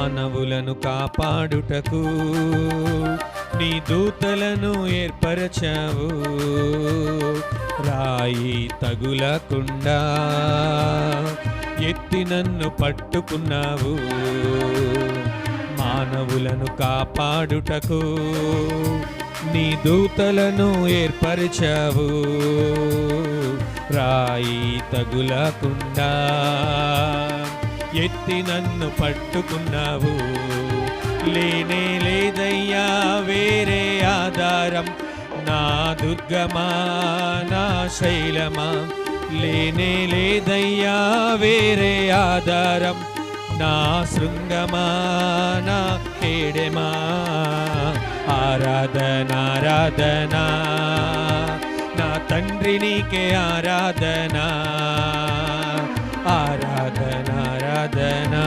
మానవులను కాపాడుటకు నీ దూతలను ఏర్పరచావు. రాయి తగులకుండా ఎత్తి నన్ను పట్టుకున్నావు. మానవులను కాపాడుటకు నీ దూతలను ఏర్పరిచావు. రాయి తగులకుండా ఎత్తి నన్ను పట్టుకున్నావు. లేనే లేదయ్యా వేరే ఆధారం, నా దుర్గమా నా శైలమా. లేనే లేదయ్యా వేరే ఆధారం, నా శృంగమా నా కేడెమా. ఆరాధనా ఆరాధనా నా తండ్రి నీకే ఆరాధనా. ఆరాధనా ఆరాధనా.